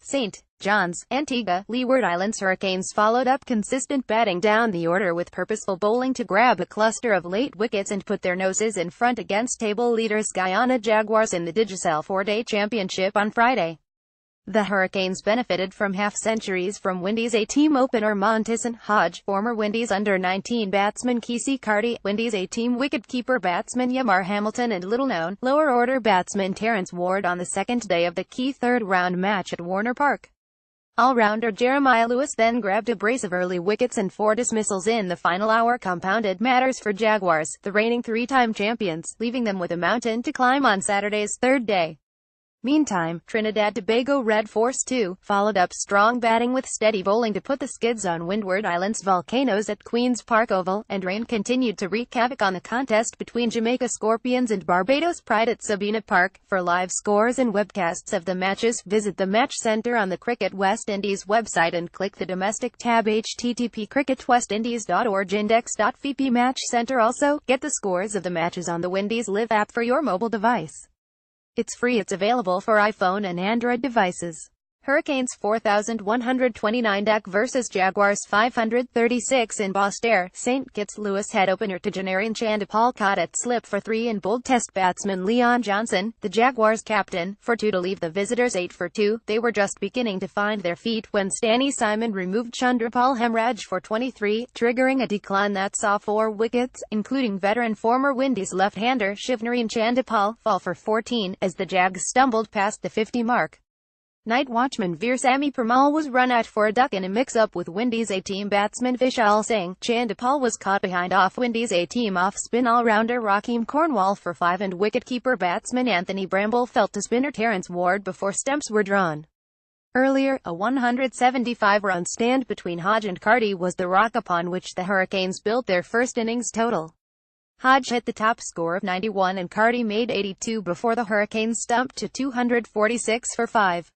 St. John's, Antigua, Leeward Islands Hurricanes followed up consistent batting down the order with purposeful bowling to grab a cluster of late wickets and put their noses in front against table leaders Guyana Jaguars in the Digicel four-day championship on Friday. The Hurricanes benefited from half-centuries from Windies A-team opener Montisson Hodge, former Windies under-19 batsman Kesey Carty, Windies A-team wicket-keeper batsman Yamar Hamilton and little-known, lower-order batsman Terrence Ward on the second day of the key third-round match at Warner Park. All-rounder Jeremiah Lewis then grabbed a brace of early wickets and 4 dismissals in the final hour compounded matters for Jaguars, the reigning three-time champions, leaving them with a mountain to climb on Saturday's third day. Meantime, Trinidad-Tobago Red Force 2 followed up strong batting with steady bowling to put the skids on Leeward Islands Volcanoes at Queen's Park Oval, and rain continued to wreak havoc on the contest between Jamaica Scorpions and Barbados Pride at Sabina Park. For live scores and webcasts of the matches, visit the Match Center on the Cricket West Indies website and click the domestic tab http://cricketwestindies.org index.vp Match Center. Also, get the scores of the matches on the Windies Live app for your mobile device. It's free. It's available for iPhone and Android devices. Hurricanes 4,129 DAC vs Jaguars 536 in Boston. St. Kitts Lewis head opener to Janarian Chandipal caught at slip for 3 and bowled test batsman Leon Johnson, the Jaguars captain, for 2 to leave the visitors 8 for 2. They were just beginning to find their feet when Stanley Simon removed Chandrapal Hemraj for 23, triggering a decline that saw 4 wickets, including veteran former Windies left-hander Shivnarine Chandipal, fall for 14, as the Jags stumbled past the 50 mark. Night watchman Veersamy Permal was run out for a duck in a mix-up with Windies A-team batsman Vishal Singh. Chandipal was caught behind off Windies A-team off-spin all-rounder Rakeem Cornwall for 5 and wicket-keeper batsman Anthony Bramble felt to spinner Terrence Ward before stumps were drawn. Earlier, a 175-run stand between Hodge and Carty was the rock upon which the Hurricanes built their first innings total. Hodge hit the top score of 91 and Carty made 82 before the Hurricanes stumped to 246 for 5.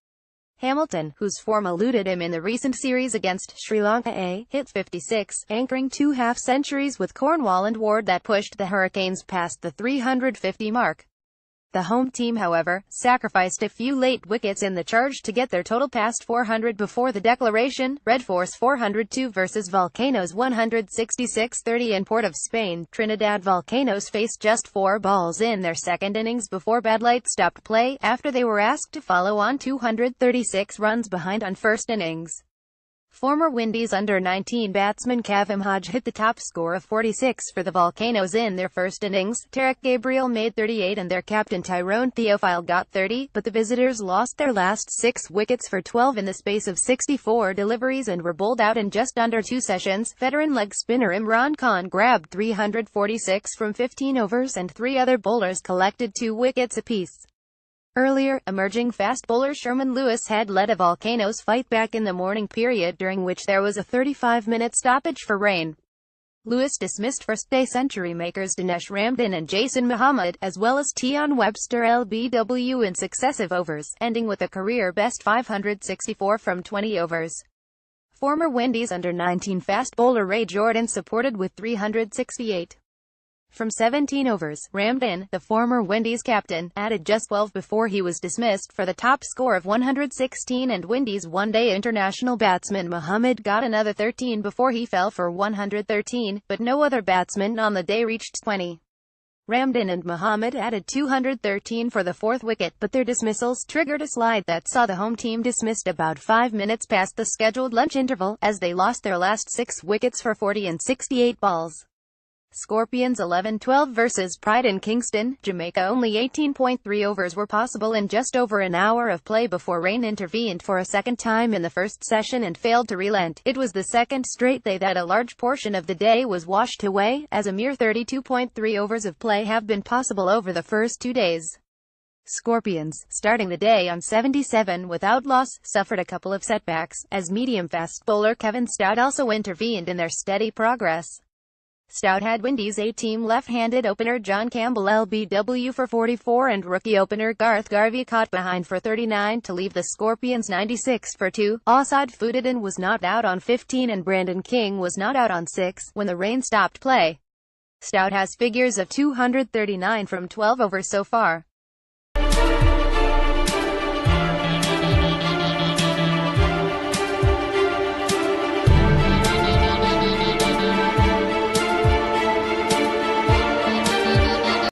Hamilton, whose form eluded him in the recent series against Sri Lanka, hit 56, anchoring 2 half-centuries with Cornwall and Ward that pushed the Hurricanes past the 350 mark. The home team, however, sacrificed a few late wickets in the charge to get their total past 400 before the declaration. Red Force 402 vs Volcanoes 166-30 in Port of Spain. Trinidad Volcanoes faced just 4 balls in their second innings before bad light stopped play, after they were asked to follow on 236 runs behind on first innings. Former Windies under-19 batsman Kavem Hodge hit the top score of 46 for the Volcanoes in their first innings. Tarek Gabriel made 38 and their captain Tyrone Theophile got 30, but the visitors lost their last 6 wickets for 12 in the space of 64 deliveries and were bowled out in just under 2 sessions. Veteran leg spinner Imran Khan grabbed 346 from 15 overs and 3 other bowlers collected 2 wickets apiece. Earlier, emerging fast bowler Sherman Lewis had led a Volcanoes fight back in the morning period, during which there was a 35-minute stoppage for rain. Lewis dismissed first-day century makers Dinesh Ramdin and Jason Muhammad, as well as Tion Webster LBW in successive overs, ending with a career-best 564 from 20 overs. Former Windies under-19 fast bowler Ray Jordan supported with 368. From 17 overs. Ramdin, the former Windies captain, added just 12 before he was dismissed for the top score of 116, and Windies one-day international batsman Muhammad got another 13 before he fell for 113, but no other batsman on the day reached 20. Ramdin and Muhammad added 213 for the 4th wicket, but their dismissals triggered a slide that saw the home team dismissed about 5 minutes past the scheduled lunch interval, as they lost their last 6 wickets for 40 and 68 balls. Scorpions 11-12 vs Pride in Kingston, Jamaica. Only 18.3 overs were possible in just over an hour of play before rain intervened for a second time in the first session and failed to relent. It was the second straight day that a large portion of the day was washed away, as a mere 32.3 overs of play have been possible over the first 2 days. Scorpions, starting the day on 77 without loss, suffered a couple of setbacks, as medium-fast bowler Kevin Stout also intervened in their steady progress. Stout had Windies A-team left-handed opener John Campbell LBW for 44 and rookie opener Garth Garvey caught behind for 39 to leave the Scorpions 96 for 2. Asad Fuddin was not out on 15 and Brandon King was not out on 6 when the rain stopped play. Stout has figures of 239 from 12 overs so far.